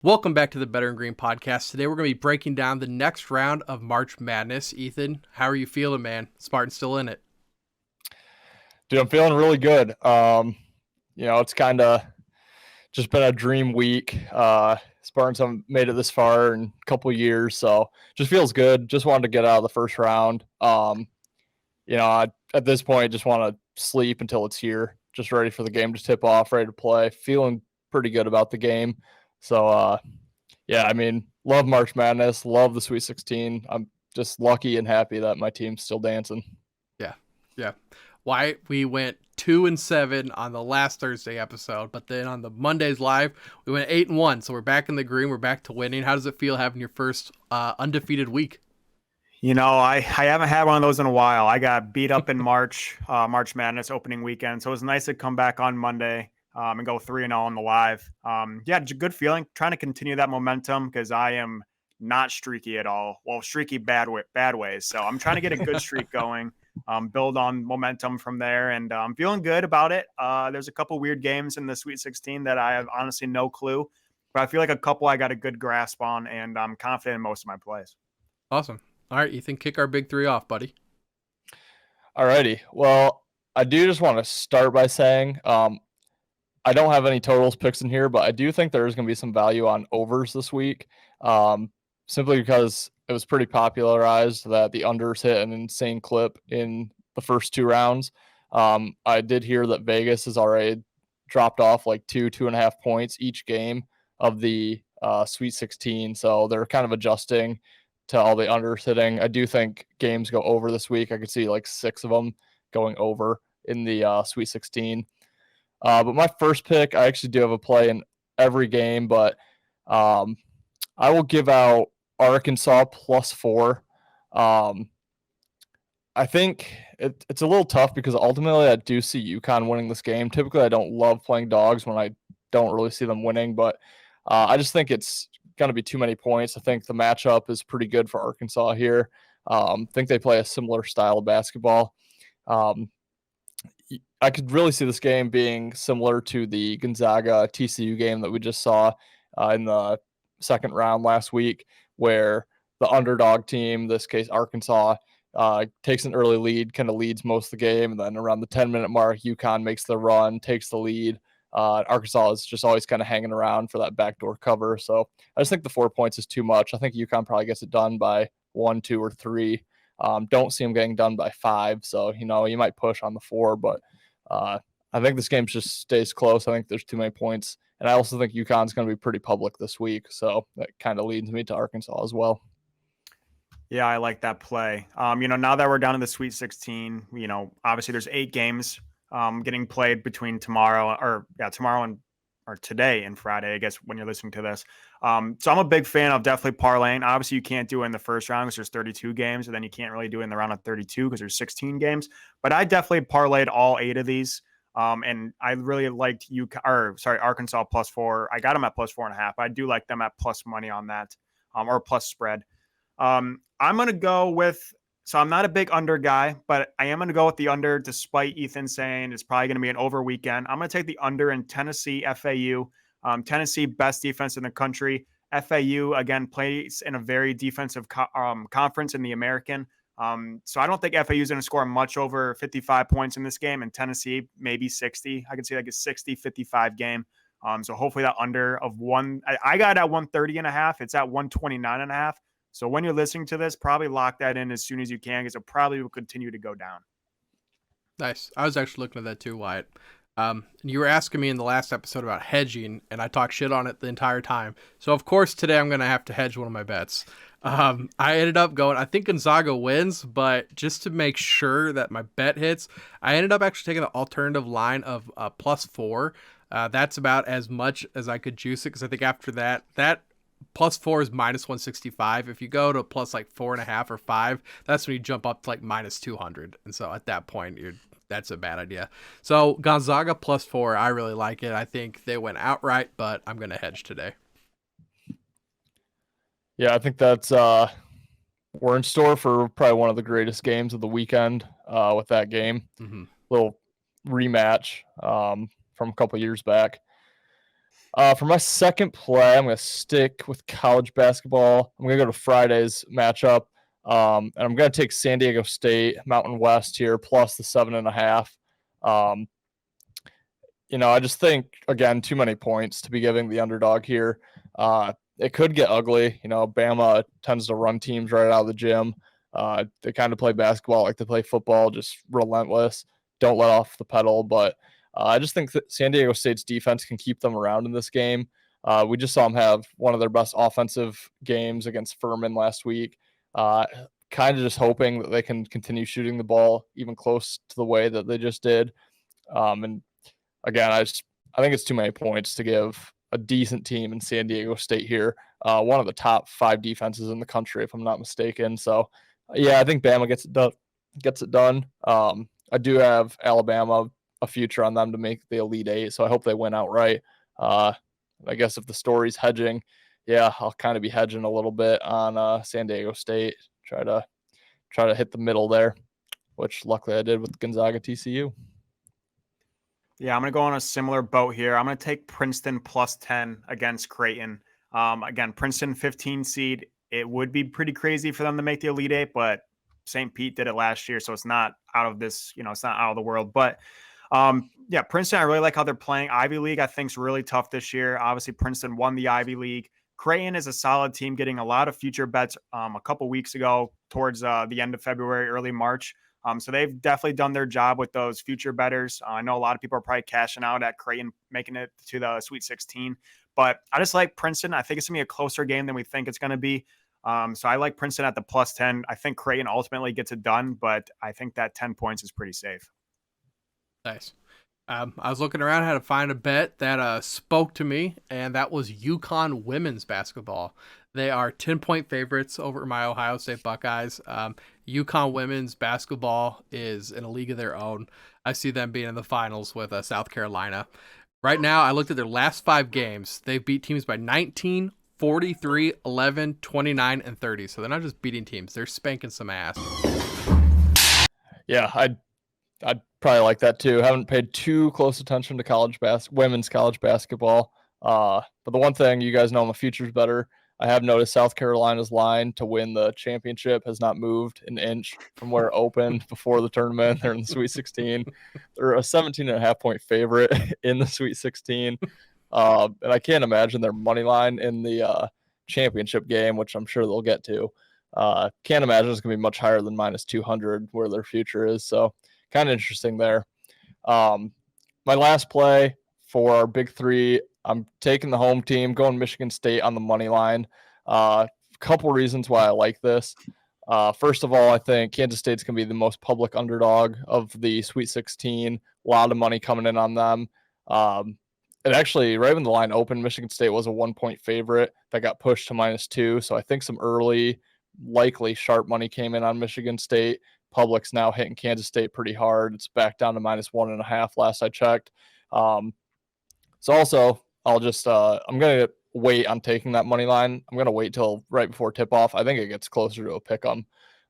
Welcome back to the Better and Green podcast. Today we're going to be breaking down the next round of March Madness. Ethan, how are you feeling, man? Spartan's still in it. Dude, I'm feeling really good. It's kind of just been a dream week. Spartans haven't made it this far in a couple of years, so just feels good. Just wanted to get out of the first round. At this point, just want to sleep until it's here. Just ready for the game to tip off, ready to play. Feeling pretty good about the game. So, love March Madness, love the Sweet 16. I'm just lucky and happy that my team's still dancing. Yeah. Wyatt, we went 2-7 on the last Thursday episode, but then on the Mondays live, we went 8-1. So we're back in the green. We're back to winning. How does it feel having your first undefeated week? I haven't had one of those in a while. I got beat up in March Madness opening weekend. So it was nice to come back on Monday and go 3-0 on the live. Good feeling. Trying to continue that momentum because I am not streaky at all. Well, streaky bad ways. So I'm trying to get a good streak going, build on momentum from there. And I'm feeling good about it. There's a couple weird games in the Sweet 16 that I have honestly no clue. But I feel like a couple I got a good grasp on, and I'm confident in most of my plays. Awesome. All right, Ethan, kick our big three off, buddy. Alrighty. Well, I do just want to start by saying I don't have any totals picks in here, but I do think there is going to be some value on overs this week, simply because it was pretty popularized that the unders hit an insane clip in the first two rounds. I did hear that Vegas has already dropped off like 2.5 points each game of the Sweet 16, so they're kind of adjusting to all the unders hitting. I do think games go over this week. I could see like 6 of them going over in the Sweet 16. But my first pick, I actually do have a play in every game, but I will give out Arkansas +4. I think it's a little tough because ultimately I do see UConn winning this game. Typically, I don't love playing dogs when I don't really see them winning, but I just think it's going to be too many points. I think the matchup is pretty good for Arkansas here. I think they play a similar style of basketball. I could really see this game being similar to the Gonzaga TCU game that we just saw in the second round last week, where the underdog team, in this case Arkansas, takes an early lead, kind of leads most of the game, and then around the 10-minute mark, UConn makes the run, takes the lead. Arkansas is just always kind of hanging around for that backdoor cover. So I just think the 4 points is too much. I think UConn probably gets it done by 1, 2, or 3. Don't see them getting done by 5. So, you might push on the 4, but I think this game just stays close. I think there's too many points. And I also think UConn's going to be pretty public this week. So that kind of leads me to Arkansas as well. Yeah, I like that play. Now that we're down in the Sweet 16, obviously there's 8 games getting played between tomorrow and today and Friday, I guess, when you're listening to this. So I'm a big fan of definitely parlaying. Obviously, you can't do it in the first round because there's 32 games, and then you can't really do it in the round of 32 because there's 16 games. But I definitely parlayed all 8 of these. And I really liked Arkansas +4. I got them at +4.5. I do like them at plus money on that, or plus spread. I'm going to go with, so I'm not a big under guy, but I am going to go with the under despite Ethan saying it's probably going to be an over weekend. I'm going to take the under in Tennessee FAU. Tennessee, best defense in the country. FAU, again, plays in a very defensive conference in the American. So I don't think FAU is going to score much over 55 points in this game, and Tennessee maybe 60. I can see like a 60-55 game. So hopefully that under of one, I got it at 130.5. It's at 129.5. So when you're listening to this, probably lock that in as soon as you can because it probably will continue to go down. Nice. I was actually looking at that too, Wyatt. You were asking me in the last episode about hedging, and I talked shit on it the entire time. So, of course, today I'm going to have to hedge one of my bets. I ended up going, I think Gonzaga wins, but just to make sure that my bet hits, I ended up actually taking the alternative line of +4. That's about as much as I could juice it because I think after that +4 is -165. If you go to plus like 4.5 or 5, that's when you jump up to like -200. And so at that point, that's a bad idea. So Gonzaga +4, I really like it. I think they went outright, but I'm going to hedge today. Yeah, I think that's we're in store for probably one of the greatest games of the weekend with that game. Mm-hmm. Little rematch from a couple years back. For my second play, I'm going to stick with college basketball. I'm going to go to Friday's matchup, and I'm going to take San Diego State Mountain West here plus the 7.5. I just think, again, too many points to be giving the underdog here. It could get ugly. Bama tends to run teams right out of the gym. They kind of play basketball like they play football, just relentless, don't let off the pedal. But I just think that San Diego State's defense can keep them around in this game. We just saw them have one of their best offensive games against Furman last week. Kind of just hoping that they can continue shooting the ball even close to the way that they just did. And again, I think it's too many points to give a decent team in San Diego State here. One of the top 5 defenses in the country, if I'm not mistaken. So, yeah, I think Bama gets it done. I do have Alabama a future on them to make the Elite Eight, so I hope they win outright. I guess if the story's hedging, yeah, I'll kind of be hedging a little bit on San Diego State. Try to hit the middle there, which luckily I did with Gonzaga TCU. Yeah, I'm going to go on a similar boat here. I'm going to take Princeton plus 10 against Creighton. Again, Princeton 15 seed. It would be pretty crazy for them to make the Elite Eight, but St. Pete did it last year, so it's not out of this, it's not out of the world. But yeah, Princeton, I really like how they're playing. Ivy League, I think, is really tough this year. Obviously, Princeton won the Ivy League. Creighton is a solid team, getting a lot of future bets a couple weeks ago towards the end of February, early March. So they've definitely done their job with those future bettors. I know a lot of people are probably cashing out at Creighton, making it to the Sweet 16. But I just like Princeton. I think it's going to be a closer game than we think it's going to be. So I like Princeton at the plus 10. I think Creighton ultimately gets it done, but I think that 10 points is pretty safe. Nice. I was looking around how to find a bet that spoke to me, and that was UConn women's basketball. They are 10-point favorites over my Ohio State Buckeyes. UConn women's basketball is in a league of their own. I see them being in the finals with South Carolina. Right now, I looked at their last 5 games. They've beat teams by 19, 43, 11, 29, and 30. So they're not just beating teams. They're spanking some ass. Yeah, I'd probably like that too. Haven't paid too close attention to women's college basketball. But the one thing you guys know, my future's better. I have noticed South Carolina's line to win the championship has not moved an inch from where it opened before the tournament. They're in the Sweet 16. They're a 17.5-point favorite in the Sweet 16. And I can't imagine their money line in the championship game, which I'm sure they'll get to. Can't imagine it's going to be much higher than minus 200 where their future is. So kind of interesting there. My last play for our big 3, I'm taking the home team, going Michigan State on the money line. A couple reasons why I like this. First of all, I think Kansas State's going to be the most public underdog of the Sweet 16. A lot of money coming in on them. It actually, right when the line opened, Michigan State was a 1-point favorite that got pushed to -2. So I think some early, likely sharp money came in on Michigan State. Public's now hitting Kansas State pretty hard. It's back down to -1.5 last I checked. So also, I'll just I'm going to wait on taking that money line. I'm going to wait till right before tip-off. I think it gets closer to a pick-'em.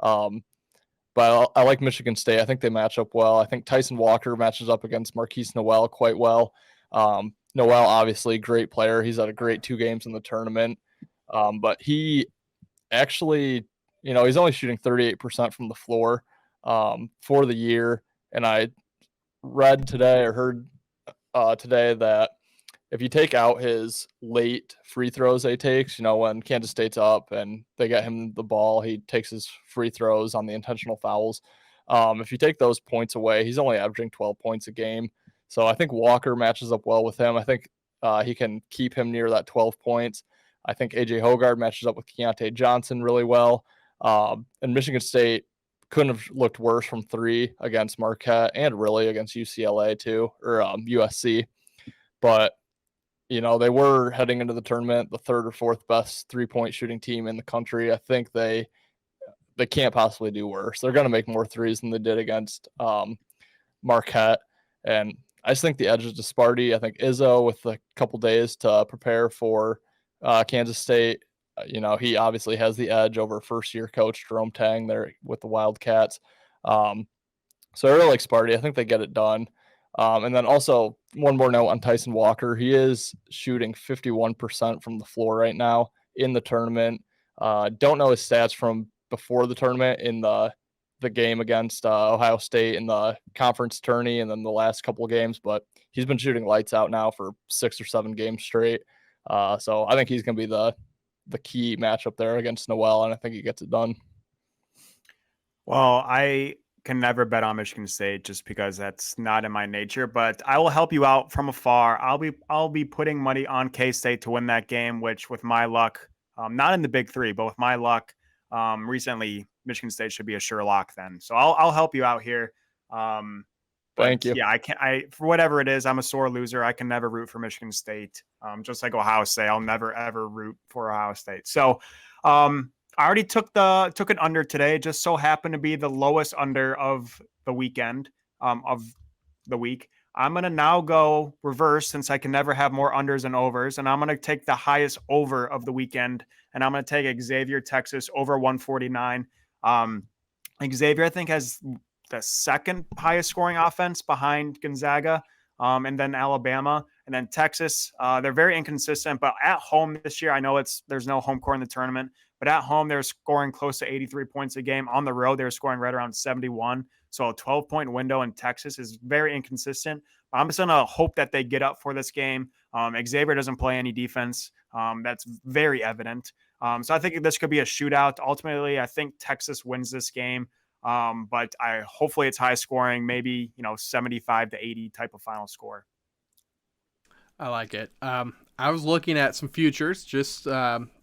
But I like Michigan State. I think they match up well. I think Tyson Walker matches up against Marquise Noel quite well. Noel, obviously, great player. He's had a great 2 games in the tournament. But he actually, he's only shooting 38% from the floor for the year. And I read today or heard today that if you take out his late free throws he takes, when Kansas State's up and they get him the ball, he takes his free throws on the intentional fouls. If you take those points away, he's only averaging 12 points a game. So I think Walker matches up well with him. I think he can keep him near that 12 points. I think A.J. Hoggard matches up with Keontae Johnson really well. And Michigan State couldn't have looked worse from 3 against Marquette and really against UCLA too, or USC. But, they were heading into the tournament, the 3rd or 4th best 3-point shooting team in the country. I think they can't possibly do worse. They're going to make more threes than they did against Marquette. And I just think the edge is to Sparty. I think Izzo, with a couple days to prepare for Kansas State, he obviously has the edge over first-year coach Jerome Tang there with the Wildcats. So I really like Sparty. I think they get it done. And then also one more note on Tyson Walker. He is shooting 51% from the floor right now in the tournament. Don't know his stats from before the tournament in the game against Ohio State in the conference tourney and then the last couple of games, but he's been shooting lights out now for 6 or 7 games straight. So I think he's going to be the key matchup there against Noel, and I think he gets it done. Well, I can never bet on Michigan State just because that's not in my nature, but I will help you out from afar. I'll be putting money on K-State to win that game, which with my luck, not in the big three, but with my luck, recently Michigan State should be a sure lock then. So I'll help you out here. Thank you. Yeah, for whatever it is, I'm a sore loser. I can never root for Michigan State. Just like Ohio State, I'll never ever root for Ohio State. So, I already took an under today. It just so happened to be the lowest under of the weekend, of the week. I'm going to now go reverse since I can never have more unders and overs. And I'm going to take the highest over of the weekend. And I'm going to take Xavier, Texas over 149. Xavier, I think, has the second highest scoring offense behind Gonzaga, and then Alabama, and then Texas. They're very inconsistent, but at home this year, I know there's no home court in the tournament, but at home, they're scoring close to 83 points a game. On the road, they're scoring right around 71. So a 12-point window in Texas is very inconsistent. I'm just going to hope that they get up for this game. Xavier doesn't play any defense. That's very evident. So I think this could be a shootout. Ultimately, I think Texas wins this game. But hopefully it's high scoring, maybe 75 to 80 type of final score. I like it. I was looking at some futures, just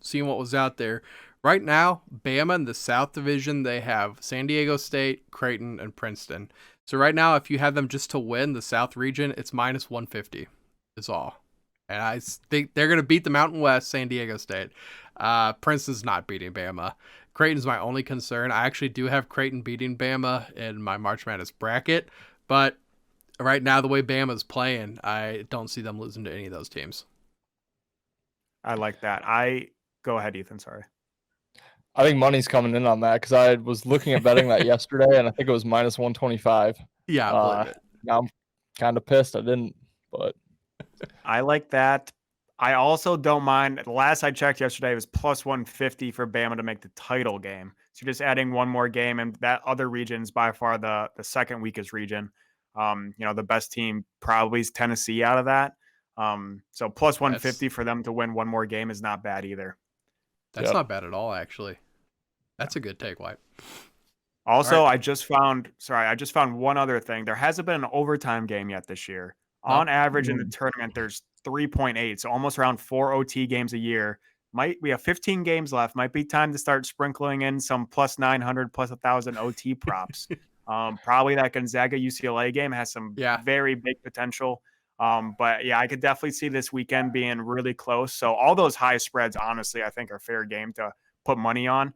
seeing what was out there. Right now, Bama in the South Division, they have San Diego State, Creighton, and Princeton. So right now, if you have them just to win the South region, it's minus 150 is all. And I think they're going to beat the Mountain West, San Diego State. Princeton's not beating Bama. Creighton's my only concern. I actually do have Creighton beating Bama in my March Madness bracket, but right now, the way Bama's playing, I don't see them losing to any of those teams. I like that. Go ahead, Ethan. Sorry. I think money's coming in on that because I was looking at betting that yesterday, and I think it was minus 125. Yeah, I believe it. Now I'm kind of pissed I didn't, but I like that. I also don't mind. The last I checked yesterday, it was plus 150 for Bama to make the title game. So just adding one more game, and that other region's by far the second weakest region. The best team probably is Tennessee out of that. So plus 150 for them to win one more game is not bad either. That's not bad at all, actually. That's a good take, Wyatt. Also, right. I just found one other thing. There hasn't been an overtime game yet this year. On average in the tournament, there's 3.8, so almost around 4 OT games a year. We have 15 games left. Might be time to start sprinkling in some plus 900, plus 1,000 OT props. Probably that Gonzaga UCLA game has some very big potential. But yeah, I could definitely see this weekend being really close. So all those high spreads, honestly, I think are fair game to put money on.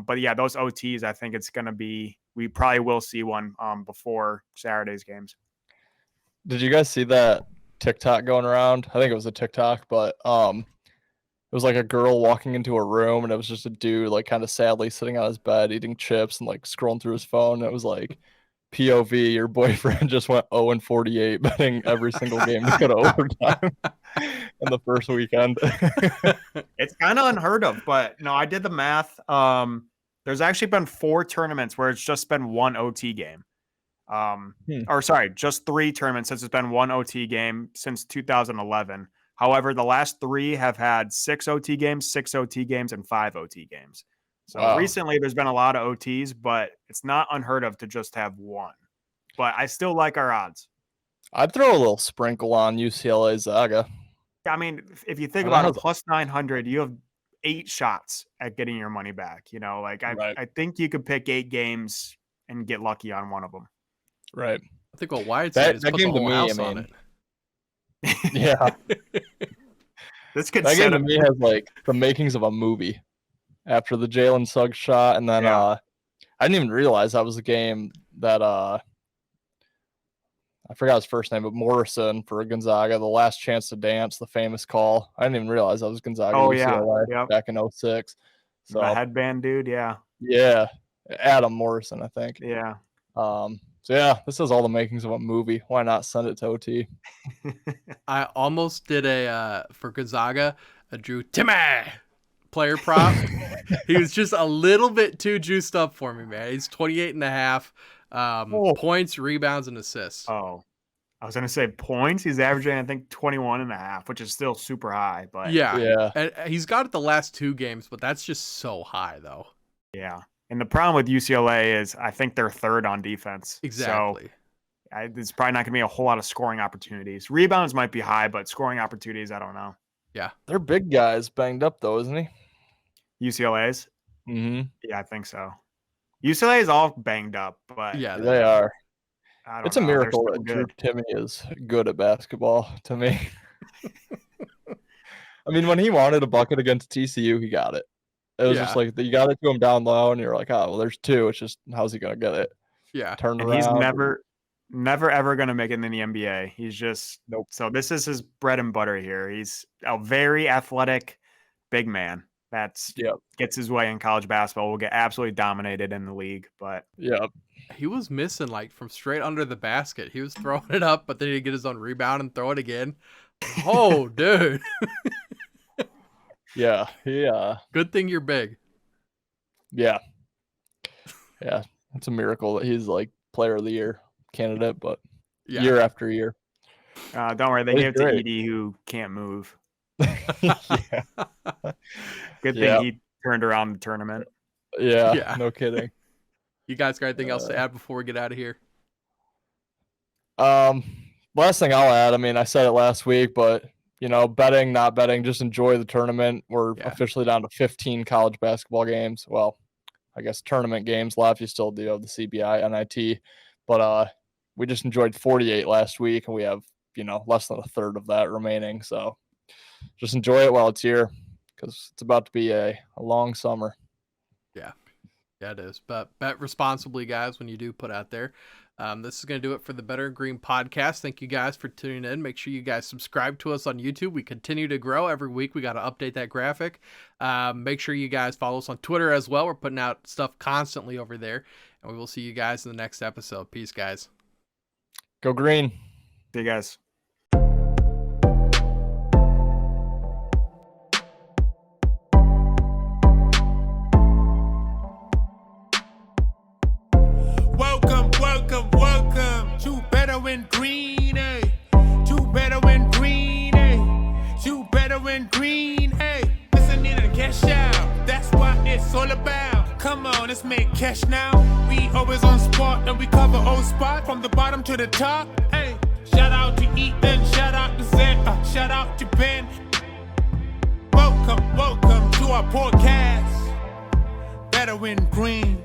But yeah, those OTs, I think it's going to be, we probably will see one before Saturday's games. Did you guys see that TikTok going around? I think it was a TikTok, but it was like a girl walking into a room and it was just a dude like kind of sadly sitting on his bed eating chips and like scrolling through his phone. And it was like, POV, your boyfriend just went 0-48 betting every single game to go to overtime in the first weekend. It's kind of unheard of, but no, I did the math. There's actually been 4 tournaments where it's just been one OT game. Just 3 tournaments since it's been one OT game since 2011. However, the last 3 have had 6 OT games, 6 OT games, and 5 OT games. So recently there's been a lot of OTs, but it's not unheard of to just have one. But I still like our odds. I'd throw a little sprinkle on UCLA Zaga. I mean, if you think about it, plus 900, you have 8 shots at getting your money back. I think you could pick 8 games and get lucky on one of them. Right. I think what Wyatt said is put the whole house on it. Yeah. This could that game to me has like the makings of a movie. After the Jalen Suggs shot, and then I didn't even realize that was the game that I forgot his first name, but Morrison for Gonzaga, the last chance to dance, the famous call. I didn't even realize that was Gonzaga UCLA back in 06. So the headband dude, yeah, Adam Morrison, I think. Yeah. So yeah, this has all the makings of a movie. Why not send it to OT? I almost did a for Gonzaga. I drew Timmy player prop. He was just a little bit too juiced up for me, man. He's 28.5 points, rebounds, and assists. Oh, I was going to say points. He's averaging, I think, 21.5, which is still super high. But yeah. And he's got it the last 2 games, but that's just so high, though. Yeah. And the problem with UCLA is I think they're third on defense. Exactly. So there's probably not going to be a whole lot of scoring opportunities. Rebounds might be high, but scoring opportunities, I don't know. Yeah. Their big guy's banged up, though, isn't he? UCLA's? Mm-hmm. Yeah, I think so. UCLA is all banged up, but yeah, they are. I don't It's know. a miracle that Drew Timmy is good at basketball, to me. I mean, when he wanted a bucket against TCU, he got it. It was just like you got it to him down low, and you're like, oh, well, there's 2. It's just how's he gonna get it? Yeah, turn around. He's never ever gonna make it in the NBA. He's just nope. So this is his bread and butter here. He's a very athletic big man that's gets his way in college basketball. Will get absolutely dominated in the league, but he was missing from straight under the basket. He was throwing it up, but then he'd get his own rebound and throw it again. Oh, dude. Yeah. Good thing you're big. Yeah. It's a miracle that he's player of the year candidate, but year after year. Don't worry, they gave it to Edie, who can't move. Yeah. Good thing he turned around the tournament. Yeah. No kidding. You guys got anything else to add before we get out of here? Last thing I'll add, I mean, I said it last week, but betting, not betting, just enjoy the tournament. We're officially down to 15 college basketball games. Well, I guess tournament games left. You still do have the CBI, NIT, but we just enjoyed 48 last week, and we have less than a third of that remaining. So just enjoy it while it's here, because it's about to be a long summer. Yeah, it is. But bet responsibly, guys, when you do put out there. This is going to do it for the Better Green podcast. Thank you guys for tuning in. Make sure you guys subscribe to us on YouTube. We continue to grow every week. We got to update that graphic. Make sure you guys follow us on Twitter as well. We're putting out stuff constantly over there. And we will see you guys in the next episode. Peace, guys. Go green. See you guys. Welcome to Better Win Green, eh? To Better Win Green, eh? To Better Win Green, eh? Listening to cash out, that's what it's all about. Come on, let's make cash now. We always on spot and we cover all spot from the bottom to the top, hey. Shout out to Ethan, shout out to Zed, shout out to Ben. Welcome to our podcast, Better Win Green.